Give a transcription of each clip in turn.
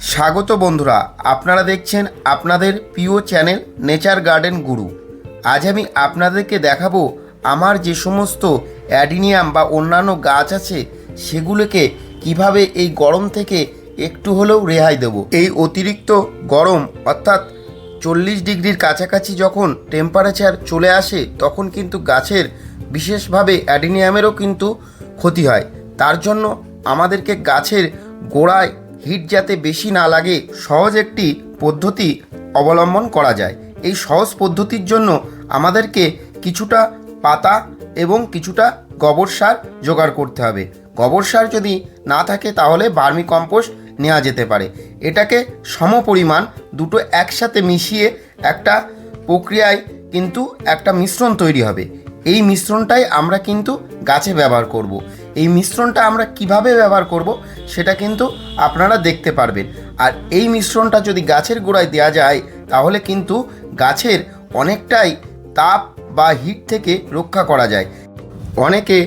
স্বাগত বন্ধুরা, আপনারা দেখছেন আপনাদের প্রিয় চ্যানেল নেচার গার্ডেন গুরু। আজ আমি আপনাদেরকে দেখাবো আমার যে সমস্ত অ্যাডিনিয়াম বা অন্যান্য গাছ আছে সেগুলোকে কিভাবে এই গরম থেকে একটু হলেও রেহাই দেব। এই অতিরিক্ত গরম অর্থাৎ 40 ডিগ্রির কাছাকাছি যখন টেম্পারেচার চলে আসে তখন কিন্তু গাছের বিশেষভাবে অ্যাডিনিয়ামেরও কিন্তু ক্ষতি হয়। তার জন্য আমাদেরকে গাছের গোড়ায় হিট যাতে বেশি না লাগে সহজ একটি পদ্ধতি অবলম্বন করা যায়। এই সহজ পদ্ধতির জন্য আমাদেরকে কিছুটা পাতা এবং কিছুটা গোবর সার জোগাড় করতে হবে। গোবর সার যদি না থাকে তাহলে ভার্মি কম্পোস্ট নেওয়া যেতে পারে। এটাকে সমপরিমাণ দুটো একসাথে মিশিয়ে একটা প্রক্রিয়ায় কিন্তু একটা মিশ্রণ তৈরি হবে। এই মিশ্রণটাই আমরা কিন্তু গাছে ব্যবহার করব। এই মিশ্রণটা আমরা কিভাবে ব্যবহার করব সেটা কিন্তু আপনারা দেখতে পারবেন। আর এই মিশ্রণটা যদি গাছের গোড়ায় দেওয়া যায় তাহলে কিন্তু গাছের অনেকটাই তাপ বা হিট থেকে রক্ষা করা যায়। অনেকে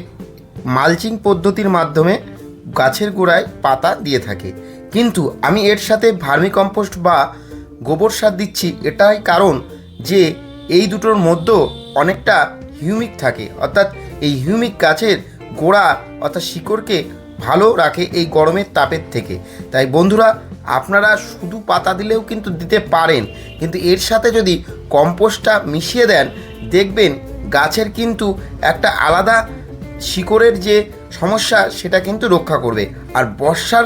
মালচিং পদ্ধতির মাধ্যমে গাছের গোড়ায় পাতা দিয়ে থাকে, কিন্তু আমি এর সাথে ভার্মি কম্পোস্ট বা গোবর সার দিচ্ছি এটাই কারণ যে এই দুটোর মধ্যে অনেকটা হিউমিক থাকে, অর্থাৎ এই হিউমিক গাছের গোড়া অর্থাৎ শিকড়কে ভালো রাখে এই গরমের তাপের থেকে। তাই বন্ধুরা, আপনারা শুধু পাতা দিলেও কিন্তু দিতে পারেন, কিন্তু এর সাথে যদি কম্পোস্টটা মিশিয়ে দেন দেখবেন গাছের কিন্তু একটা আলাদা শিকড়ের যে সমস্যা সেটা কিন্তু রক্ষা করবে। আর বর্ষার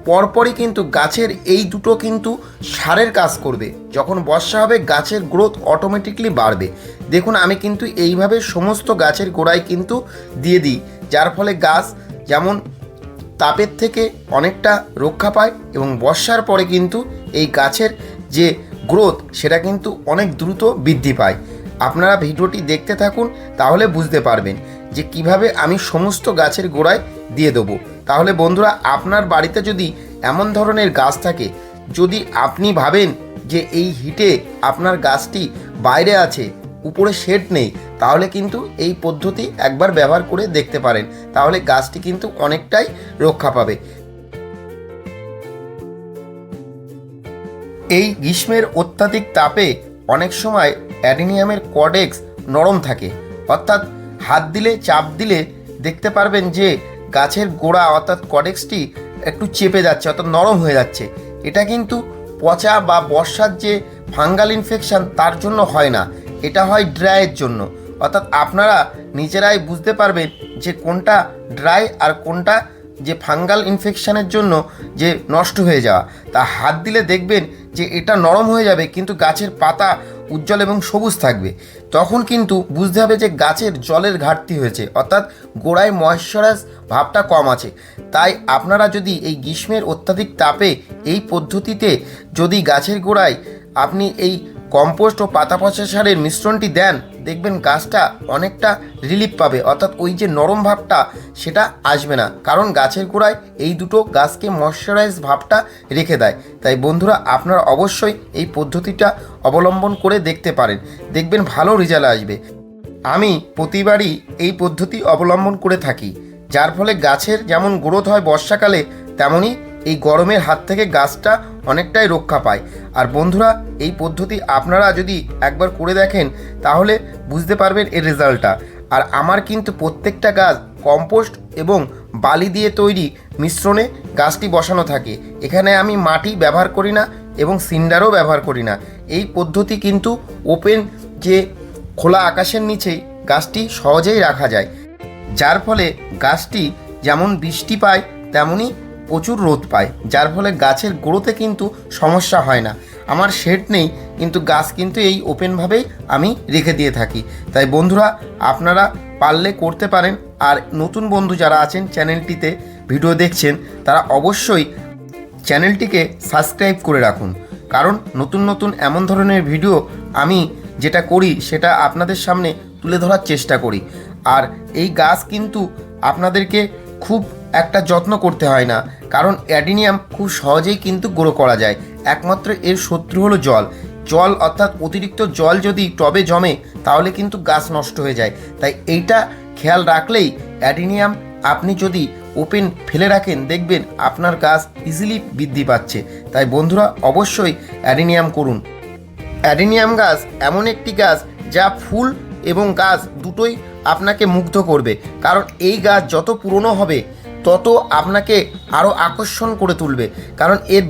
পরপরই কিন্তু গাছের এই দুটো কিন্তু সারের কাজ করবে। যখন বর্ষা হবে গাছের গ্রোথ অটোমেটিকলি বাড়বে। দেখুন, আমি কিন্তু এইভাবে সমস্ত গাছের গোড়ায় কিন্তু দিয়ে দিই, যার ফলে গাছ যেমন তাপের থেকে অনেকটা রক্ষা পায় এবং বর্ষার পরে কিন্তু এই গাছের যে গ্রোথ সেটা কিন্তু অনেক দ্রুত বৃদ্ধি পায়। আপনারা ভিডিওটি দেখতে থাকুন, তাহলে বুঝতে পারবেন যে কিভাবে আমি সমস্ত গাছের গোড়ায় দিয়ে দেবো। তাহলে বন্ধুরা, আপনার বাড়িতে যদি এমন ধরনের গাছ থাকে, যদি আপনি ভাবেন যে এই হিটে আপনার গাছটি বাইরে আছে, উপরে শেড নেই, তাহলে কিন্তু এই পদ্ধতি একবার ব্যবহার করে দেখতে পারেন। তাহলে গাছটি কিন্তু অনেকটাই রক্ষা পাবে। এই গ্রীষ্মের অত্যাধিক তাপে অনেক সময় অ্যাডিনিয়ামের কর্ডেক্স নরম থাকে, অর্থাৎ হাত দিলে চাপ দিলে দেখতে পারবেন যে গাছের গোড়া অর্থাৎ কর্ডেক্সটি একটু চেপে যাচ্ছে অর্থাৎ নরম হয়ে যাচ্ছে। এটা কিন্তু পচা বা বর্ষার যে ফাঙ্গাল ইনফেকশান তার জন্য হয় না, এটা হয় ড্রাইয়ের জন্য। অর্থাৎ আপনারা নিজেরাই বুঝতে পারবেন যে কোনটা ড্রাই আর কোনটা যে ফাঙ্গাল ইনফেকশানের জন্য যে নষ্ট হয়ে যাওয়া। তা হাত দিলে দেখবেন যে এটা নরম হয়ে যাবে, কিন্তু গাছের পাতা উজ্জ্বল এবং সবুজ থাকবে। তখন কিন্তু বুঝতে হবে যে গাছের জলের ঘাটতি হয়েছে, অর্থাৎ গোড়ায় ময়েশ্চারাইজ ভাবটা কম আছে। তাই আপনারা যদি এই গ্রীষ্মের অত্যাধিক তাপে এই পদ্ধতিতে যদি গাছের গোড়ায় আপনি এই কম্পোস্ট ও পাতা পচা সারের মিশ্রণটি দেন, দেখবেন গাছটা অনেকটা রিলিফ পাবে, অর্থাৎ ওই যে নরম ভাবটা সেটা আসবে না, কারণ গাছের গোড়ায় এই দুটো গাছকে ময়েশ্চারাইজ ভাবটা রেখে দেয়। তাই বন্ধুরা, আপনারা অবশ্যই এই পদ্ধতিটা অবলম্বন করে দেখতে পারেন, দেখবেন ভালো রেজাল্ট আসবে। আমি প্রতিবারই এই পদ্ধতি অবলম্বন করে থাকি, যার ফলে গাছের যেমন গ্রোথ হয় বর্ষাকালে, তেমনই এই গরমের হাত থেকে গাছটা অনেকটাই রক্ষা পায়। আর বন্ধুরা, এই পদ্ধতি আপনারা যদি একবার করে দেখেন তাহলে বুঝতে পারবেন এর রেজাল্টটা। আর আমার কিন্তু প্রত্যেকটা গাছ কম্পোস্ট এবং বালি দিয়ে তৈরি মিশ্রণে গাছটি বসানো থাকে। এখানে আমি মাটি ব্যবহার করি না এবং সিন্ডারও ব্যবহার করি না। এই পদ্ধতি কিন্তু ওপেন যে খোলা আকাশের নিচেই গাছটি সহজেই রাখা যায়, যার ফলে গাছটি যেমন বৃষ্টি পায় তেমনই প্রচুর রোদ পায়, যার ফলে গাছের গ্রোথে কিন্তু সমস্যা হয় না। আমার শেড নেই, কিন্তু গাছ কিন্তু এই ওপেনভাবেই আমি রেখে দিয়ে থাকি। তাই বন্ধুরা, আপনারা পারলে করতে পারেন। আর নতুন বন্ধু যারা আছেন চ্যানেলটিতে ভিডিও দেখছেন, তারা অবশ্যই চ্যানেলটিকে সাবস্ক্রাইব করে রাখুন, কারণ নতুন নতুন এমন ধরনের ভিডিও আমি যেটা করি সেটা আপনাদের সামনে তুলে ধরার চেষ্টা করি। আর এই গাছ কিন্তু আপনাদেরকে খুব একটা যত্ন করতে হয় না, কারণ অ্যাডিনিয়াম খুব সহজেই কিন্তু গ্রো করা যায়। একমাত্র এর শত্রু হলো জল অর্থাৎ অতিরিক্ত জল যদি টবে জমে তাহলে কিন্তু গাছ নষ্ট হয়ে যায়। তাই এইটা খেয়াল রাখলেই অ্যাডিনিয়াম আপনি যদি ওপেন ফেলে রাখেন, দেখবেন আপনার গাছ ইজিলি বৃদ্ধি পাচ্ছে। তাই বন্ধুরা অবশ্যই অ্যাডিনিয়াম করুন। অ্যাডিনিয়াম গাছ এমন একটি গাছ যা ফুল এবং গাছ দুটোই আপনাকে মুগ্ধ করবে, কারণ এই গাছ যত পুরনো হবে তত আপনাকে আরও আকর্ষণ করে তুলবে। কারণ এর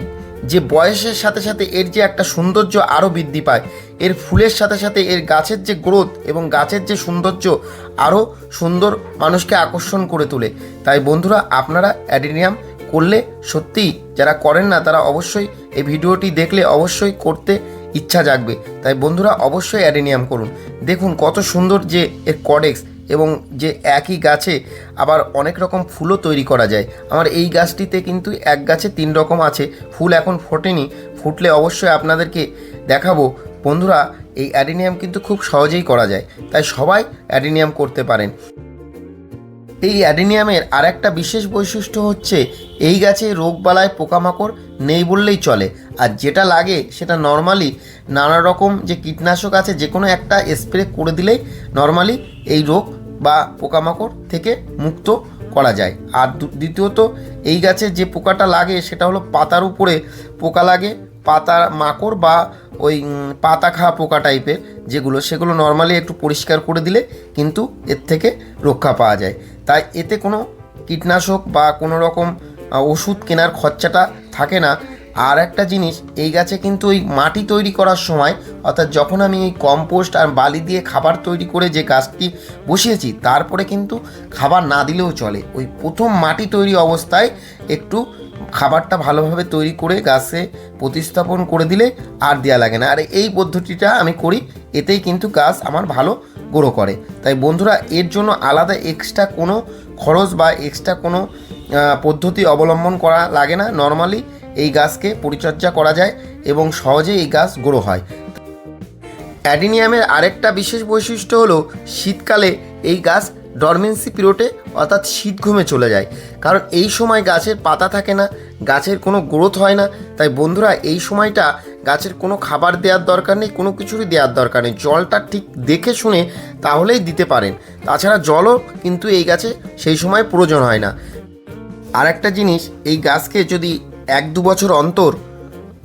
যে বয়সের সাথে সাথে এর যে একটা সৌন্দর্য আরও বৃদ্ধি পায়, এর ফুলের সাথে সাথে এর গাছের যে গ্রোথ এবং গাছের যে সৌন্দর্য আরও সুন্দর মানুষকে আকর্ষণ করে তোলে। তাই বন্ধুরা আপনারা অ্যাডিনিয়াম করলে সত্যিই, যারা করেন না তারা অবশ্যই এই ভিডিওটি দেখলে অবশ্যই করতে ইচ্ছা জাগবে। তাই বন্ধুরা অবশ্যই অ্যাডিনিয়াম করুন। দেখুন কত সুন্দর যে এর কডেক্স, এবং যে একই গাছে আবার অনেক রকম ফুলও তৈরি করা যায়। আমার এই গাছটিতে কিন্তু এক গাছে 3 রকম আছে, ফুল এখন ফোটেনি, ফুটলে অবশ্যই আপনাদেরকে দেখাবো। বন্ধুরা এই অ্যাডিনিয়াম কিন্তু খুব সহজেই করা যায়, তাই সবাই অ্যাডিনিয়াম করতে পারেন। এই অ্যাডিনিয়ামের আর একটা বিশেষ বৈশিষ্ট্য হচ্ছে এই গাছে রোগবালায় পোকামাকড় নেই বললেই চলে। আর যেটা লাগে সেটা নর্মালি নানা রকম যে কীটনাশক আছে যে কোনো একটা স্প্রে করে দিলেই নর্মালি এই রোগ বা পোকামাকড় থেকে মুক্ত করা যায়। আর দ্বিতীয়ত এই গাছে যে পোকাটা লাগে সেটা হলো পাতার উপরে পোকা লাগে, পাতা মাকড় বা ওই পাতা খাওয়া পোকা টাইপের যেগুলো, সেগুলো নর্মালি একটু পরিষ্কার করে দিলে কিন্তু এর থেকে রক্ষা পাওয়া যায়। তাই এতে কোনো কীটনাশক বা কোনো রকম ওষুধ কেনার খরচাটা থাকে না। আর একটা জিনিস, এই গাছে কিন্তু ওই মাটি তৈরি করার সময়, অর্থাৎ যখন আমি এই কম্পোস্ট আর বালি দিয়ে খাবার তৈরি করে যে গাছটি বসিয়েছি, তারপরে কিন্তু খাবার না দিলেও চলে। ওই প্রথম মাটি তৈরি অবস্থায় একটু খাবারটা ভালোভাবে তৈরি করে গাছে প্রতিস্থাপন করে দিলে আর দেওয়া লাগে না। আর এই পদ্ধতিটা আমি করি, এতেই কিন্তু গাছ আমার ভালো গ্রো করে। তাই বন্ধুরা এর জন্য আলাদা এক্সট্রা কোনো খরচ বা এক্সট্রা কোনো পদ্ধতি অবলম্বন করা লাগে না। নর্মালি এই গাছকে পরিচর্যা করা যায় এবং সহজেই এই গাছ গ্রো হয়। অ্যাডিনিয়ামের আরেকটা বিশেষ বৈশিষ্ট্য হলো শীতকালে এই গাছ ডরমেন্সি পিরিয়ডে অর্থাৎ শীত ঘুমে চলে যায়, কারণ এই সময় গাছের পাতা থাকে না, গাছের কোনো গ্রোথ হয় না। তাই বন্ধুরা এই সময়টা গাছের কোনো খাবার দেওয়ার দরকার নেই, কোনো কিছুরই দেওয়ার দরকার নেই, জলটা ঠিক দেখে শুনে তাহলেই দিতে পারেন। তাছাড়া জলও কিন্তু এই গাছে সেই সময় প্রয়োজন হয় না। আর একটা জিনিস, এই গাছকে যদি 1-2 বছর অন্তর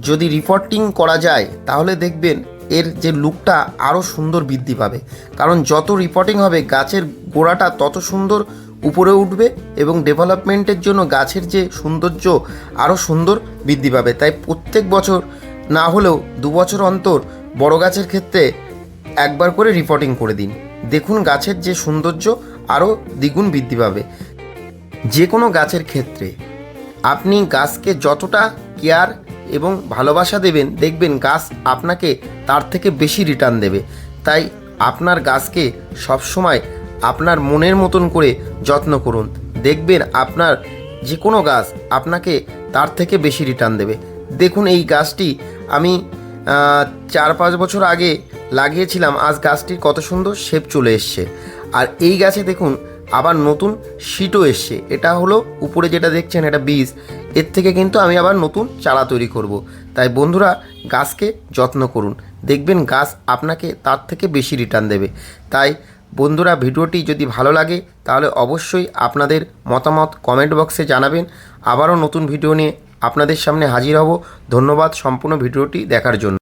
যদি রিপোর্টিং করা যায় তাহলে দেখবেন এর যে লুকটা আরও সুন্দর বৃদ্ধি পাবে। কারণ যত রিপোর্টিং হবে গাছের গোড়াটা তত সুন্দর উপরে উঠবে এবং ডেভেলপমেন্টের জন্য গাছের যে সৌন্দর্য আরও সুন্দর বৃদ্ধি পাবে। তাই প্রত্যেক বছর না হলেও 2 বছর অন্তর বড় গাছের ক্ষেত্রে একবার করে রিপোর্টিং করে দিন। দেখুন গাছের যে সৌন্দর্য আরও দ্বিগুণ বৃদ্ধি পাবে। যে কোনো গাছের ক্ষেত্রে আপনি গাছকে যতটা কেয়ার এবং ভালোবাসা দেবেন, দেখবেন গাছ আপনাকে তার থেকে বেশি রিটার্ন দেবে। তাই আপনার গাছকে সবসময় আপনার মনের মতন করে যত্ন করুন, দেখবেন আপনার যে কোনো গাছ আপনাকে তার থেকে বেশি রিটার্ন দেবে। দেখুন এই গাছটি আমি 4-5 বছর আগে লাগিয়েছিলাম, আজ গাছটির কত সুন্দর শেপ চলে এসছে। আর এই গাছে দেখুন আবার নতুন শীটও এসছে। এটা হলো উপরে যেটা দেখছেন এটা বীজ, এর থেকে কিন্তু আমি আবার নতুন চারা তৈরি করব। তাই বন্ধুরা গাছকে যত্ন করুন, দেখবেন গাছ আপনাকে তার থেকে বেশি রিটার্ন দেবে। তাই বন্ধুরা ভিডিওটি যদি ভালো লাগে তাহলে অবশ্যই আপনাদের মতামত কমেন্ট বক্সে জানাবেন। আবারও নতুন ভিডিও নিয়ে আপনাদের সামনে হাজির হব। ধন্যবাদ সম্পূর্ণ ভিডিওটি দেখার জন্য।